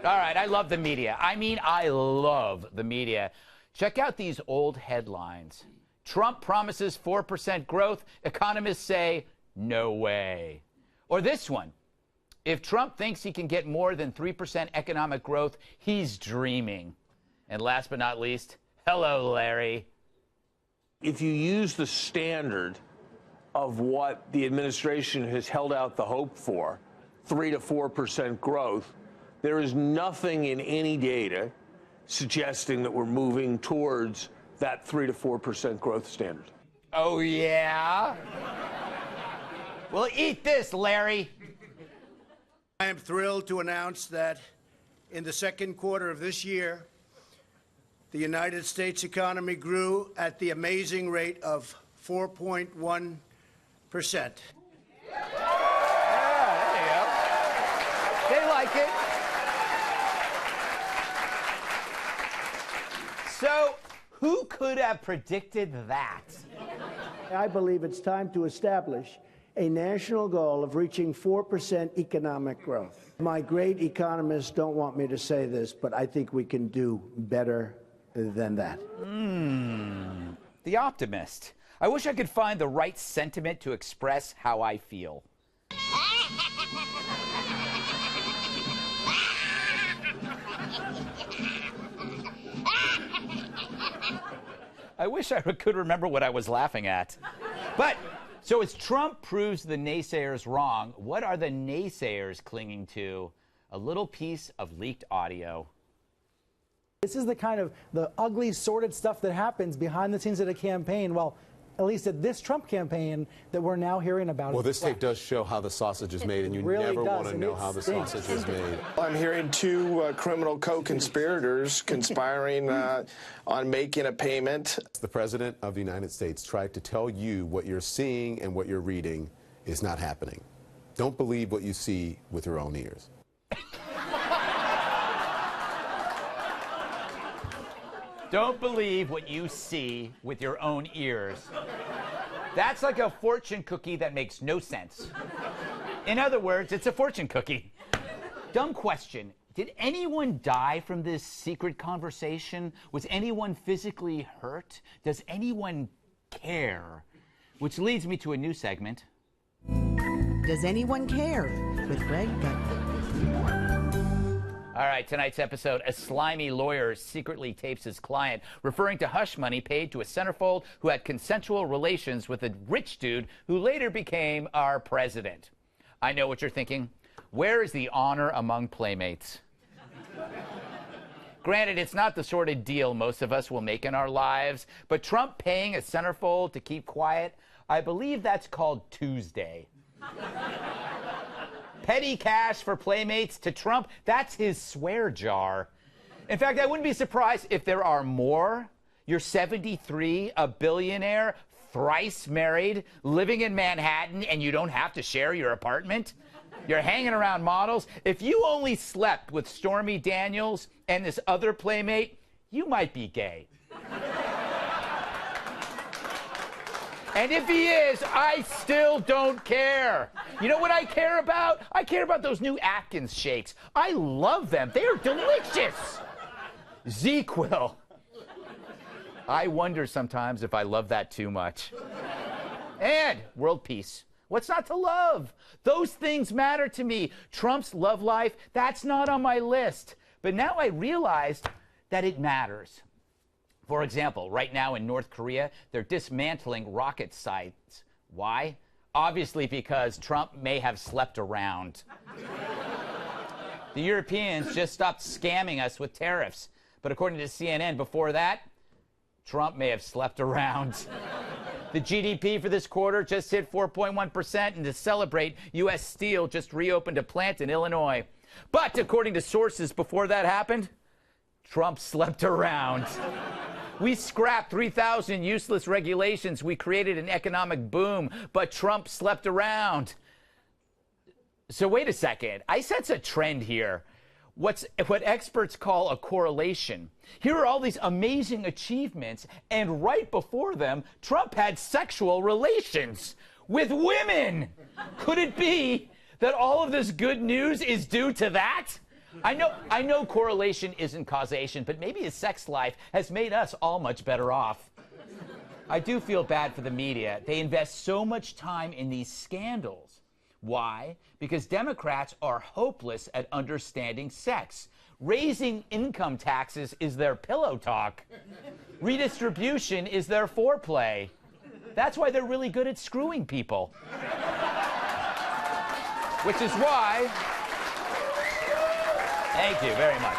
All right, I love the media. I mean, I love the media. Check out these old headlines. Trump promises 4% growth. Economists say, no way. Or this one. If Trump thinks he can get more than 3% economic growth, he's dreaming. And last but not least, hello, Larry. If you use the standard of what the administration has held out the hope for, 3 to 4% growth, there is nothing in any data suggesting that we're moving towards that 3 to 4% growth standard. Oh, yeah? Well, eat this, Larry. I am thrilled to announce that in the second quarter of this year, the United States economy grew at the amazing rate of 4.1%. Yeah, there you go. They like it. So, who could have predicted that? I believe it's time to establish a national goal of reaching 4% economic growth. My great economists don't want me to say this, but I think we can do better than that. The optimist. I wish I could find the right sentiment to express how I feel. I wish I could remember what I was laughing at. But, so as Trump proves the naysayers wrong, what are the naysayers clinging to? A little piece of leaked audio. This is the kind of the ugly, sordid stuff that happens behind the scenes at a campaign. Well, at least at this Trump campaign that we're now hearing about. Well, this tape does show how the sausage is made, and you really never does, want to know how the sausage is made. I'm hearing two criminal co-conspirators conspiring on making a payment. The President of the United States tried to tell you what you're seeing and what you're reading is not happening. Don't believe what you see with your own ears. Don't believe what you see with your own ears. That's like a fortune cookie that makes no sense. In other words, it's a fortune cookie. Dumb question. Did anyone die from this secret conversation? Was anyone physically hurt? Does anyone care? Which leads me to a new segment. Does anyone care? With Greg Gutfeld. All right, tonight's episode, a slimy lawyer secretly tapes his client referring to hush money paid to a centerfold who had consensual relations with a rich dude who later became our president. I know what you're thinking. Where is the honor among playmates? Granted, it's not the sort of deal most of us will make in our lives, but Trump paying a centerfold to keep quiet, I believe that's called Tuesday. Petty cash for playmates to Trump, that's his swear jar. In fact, I wouldn't be surprised if there are more. You're 73, a billionaire, thrice married, living in Manhattan, and you don't have to share your apartment. You're hanging around models. If you only slept with Stormy Daniels and this other playmate, you might be gay. And if he is, I still don't care. You know what I care about? I care about those new Atkins shakes. I love them. They are delicious. ZzzQuil. I wonder sometimes if I love that too much. And world peace. What's not to love? Those things matter to me. Trump's love life, that's not on my list. But now I realized that it matters. For example, right now in North Korea, they're dismantling rocket sites. Why? Obviously because Trump may have slept around. The Europeans just stopped scamming us with tariffs. But according to CNN, before that, Trump may have slept around. The GDP for this quarter just hit 4.1%, and to celebrate, U.S. Steel just reopened a plant in Illinois. But according to sources before that happened, Trump slept around. We scrapped 3,000 useless regulations. We created an economic boom, but Trump slept around. So wait a second. I sense a trend here. What experts call a correlation. Here are all these amazing achievements, and right before them, Trump had sexual relations with women. Could it be that all of this good news is due to that? I know correlation isn't causation, but maybe his sex life has made us all much better off. I do feel bad for the media. They invest so much time in these scandals. Why? Because Democrats are hopeless at understanding sex. Raising income taxes is their pillow talk. Redistribution is their foreplay. That's why they're really good at screwing people. Which is why... Thank you very much.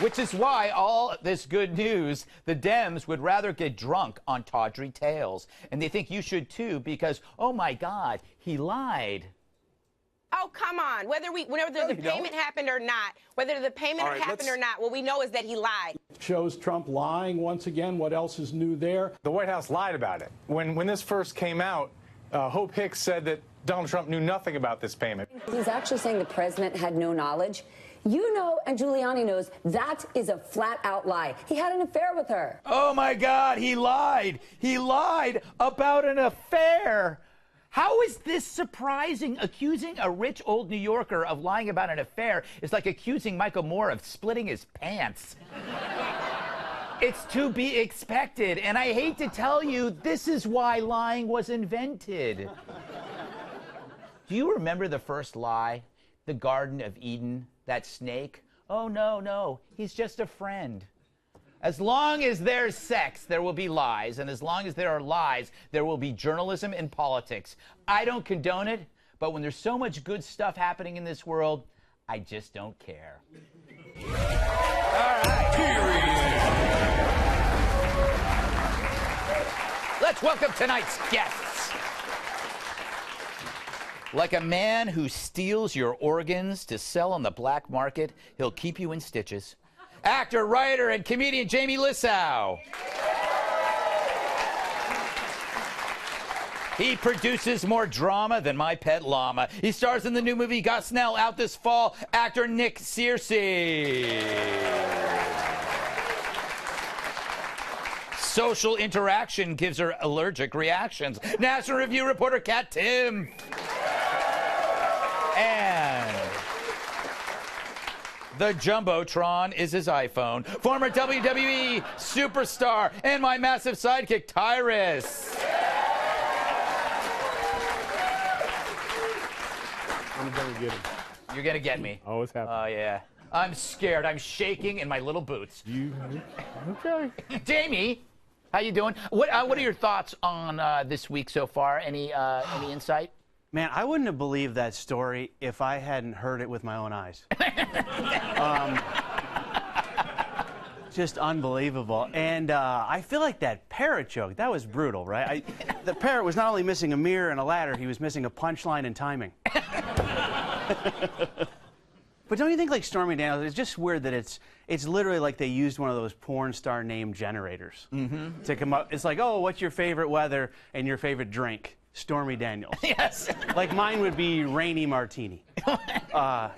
Which is why all this good news, the Dems would rather get drunk on tawdry tales. And they think you should too because, oh my God, he lied. Oh, come on. Whether the payment happened or not, whether the payment happened or not, what we know is that he lied. Shows Trump lying once again. What else is new there? The White House lied about it. When this first came out, Hope Hicks said that Donald Trump knew nothing about this payment. He's actually saying the president had no knowledge. You know, and Giuliani knows, that is a flat-out lie. He had an affair with her. Oh, my God, he lied. He lied about an affair. How is this surprising? Accusing a rich old New Yorker of lying about an affair is like accusing Michael Moore of splitting his pants. It's to be expected, and I hate to tell you, this is why lying was invented. Do you remember the first lie? The Garden of Eden, that snake? Oh, no, he's just a friend. As long as there's sex, there will be lies, and as long as there are lies, there will be journalism and politics. I don't condone it, but when there's so much good stuff happening in this world, I just don't care. All right. Period. Let's welcome tonight's guests. Like a man who steals your organs to sell on the black market, he'll keep you in stitches. Actor, writer, and comedian Jamie Lissow. He produces more drama than My Pet Llama. He stars in the new movie Gutfeld out this fall. Actor Nick Searcy. Social interaction gives her allergic reactions. National Review reporter Kat Tim. And the Jumbotron is his iPhone. Former WWE superstar and my massive sidekick, Tyrus. I'm going to get him. You're going to get me. Always happy. Oh, yeah. I'm scared. I'm shaking in my little boots. Okay. Jamie, how you doing? What are your thoughts on this week so far? Any insight? Man, I wouldn't have believed that story if I hadn't heard it with my own eyes. Just unbelievable. And I feel like that parrot joke, that was brutal, right? The parrot was not only missing a mirror and a ladder, he was missing a punchline and timing. But don't you think, like Stormy Daniels, it's just weird that it's literally like they used one of those porn star name generators to come up. It's like, oh, what's your favorite weather and your favorite drink? Stormy Daniels. Yes. Like mine would be Rainy Martini.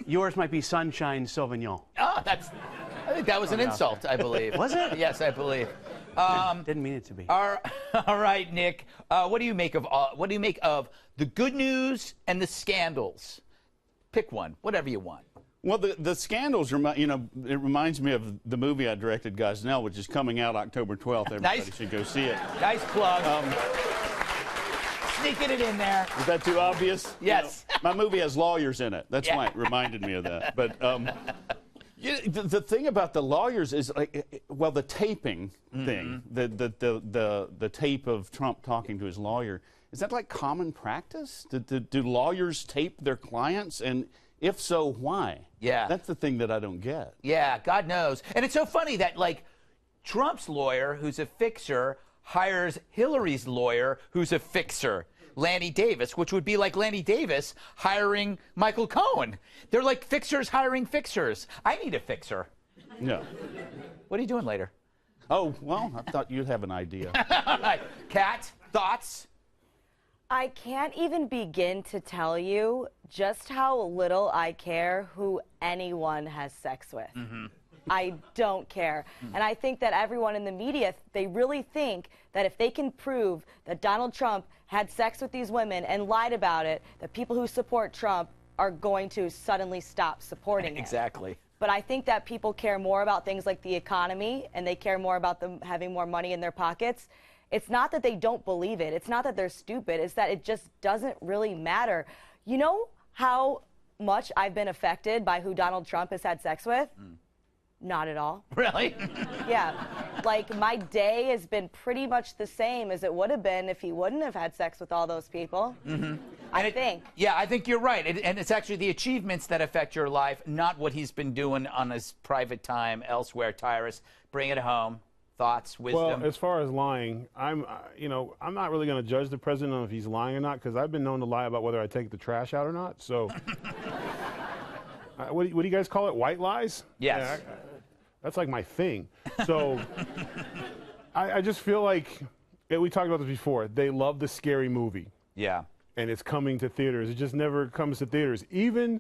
Yours might be Sunshine Sauvignon. Oh, I think that was an insult, I believe. Was it? Yes, I believe. Didn't mean it to be. All right, Nick. What do you make of the good news and the scandals? Pick one, whatever you want. Well, the scandals, it reminds me of the movie I directed, Gosnell, which is coming out October 12th. Everybody should go see it. Nice plug. Sneaking it in there. Is that too obvious? Yes. My movie has lawyers in it. That's why it reminded me of that. But the thing about the lawyers is, the taping thing, the tape of Trump talking to his lawyer, is that like common practice? Do lawyers tape their clients? And if so, why? Yeah. That's the thing that I don't get. Yeah, God knows. And it's so funny that, Trump's lawyer, who's a fixer, hires Hillary's lawyer, who's a fixer, Lanny Davis, which would be like Lanny Davis hiring Michael Cohen. They're like fixers hiring fixers. I need a fixer. Yeah. What are you doing later? Oh, well, I thought you'd have an idea. All right. Kat, thoughts? I can't even begin to tell you just how little I care who anyone has sex with. I don't care. And I think that everyone in the media, they really think that if they can prove that Donald Trump had sex with these women and lied about it, that people who support Trump are going to suddenly stop supporting him. Exactly. But I think that people care more about things like the economy, and they care more about them having more money in their pockets. It's not that they don't believe it. It's not that they're stupid. It's that it just doesn't really matter. You know how much I've been affected by who Donald Trump has had sex with? Not at all. Really? Yeah. Like, my day has been pretty much the same as it would have been if he wouldn't have had sex with all those people. I think. Yeah, I think you're right. And it's actually the achievements that affect your life, not what he's been doing on his private time elsewhere. Tyrus, bring it home. Thoughts, wisdom? Well, as far as lying, I'm not really going to judge the president on if he's lying or not, because I've been known to lie about whether I take the trash out or not. So, what do you guys call it? White lies? Yes. Yeah, that's like my thing. So, I just feel like, we talked about this before, they love the scary movie. Yeah. And it's coming to theaters. It just never comes to theaters. Even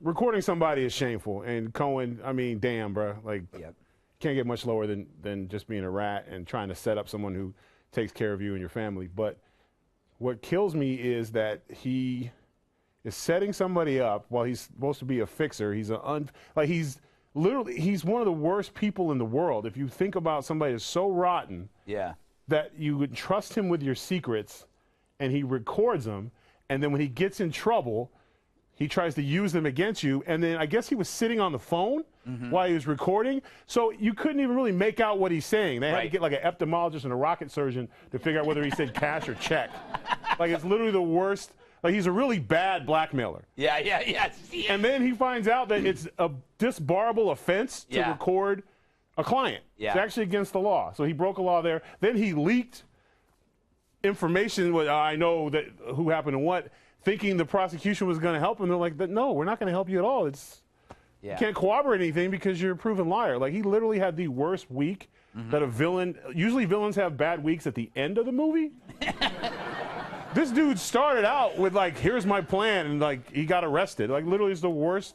recording somebody is shameful. And Cohen, I mean, damn, bro. Like, can't get much lower than just being a rat and trying to set up someone who takes care of you and your family. But what kills me is that he is setting somebody up while he's supposed to be a fixer. He's he's one of the worst people in the world. If you think about somebody that's so rotten that you would trust him with your secrets, and he records them, and then when he gets in trouble, he tries to use them against you. And then I guess he was sitting on the phone while he was recording. So you couldn't even really make out what he's saying. They had to get like an ophthalmologist and a rocket surgeon to figure out whether he said cash or check. Like, it's literally the worst. Like, he's a really bad blackmailer. Yes. And then he finds out that it's a disbarable offense to record a client. It's actually against the law. So he broke a law there. Then he leaked information. I know that who happened and what, thinking the prosecution was going to help him. They're like, no, we're not going to help you at all. You can't corroborate anything because you're a proven liar. Like, he literally had the worst week that a villain. Usually villains have bad weeks at the end of the movie. This dude started out with, like, here's my plan, and, like, he got arrested. Like, literally, he's the worst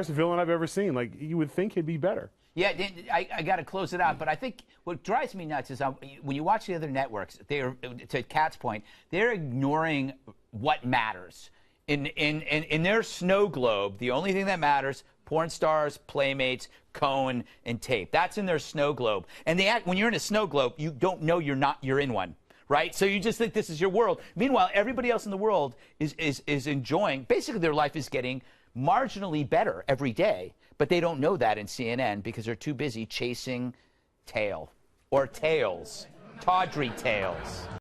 villain I've ever seen. Like, you would think he'd be better. Yeah, I got to close it out, but I think what drives me nuts is when you watch the other networks, they're, to Kat's point, they're ignoring what matters. In their snow globe, the only thing that matters, porn stars, playmates, Cohen, and tape. That's in their snow globe. And when you're in a snow globe, you don't know you're in one. Right? So you just think this is your world. Meanwhile, everybody else in the world is enjoying, basically their life is getting marginally better every day, but they don't know that in CNN because they're too busy chasing tail or tails, tawdry tails.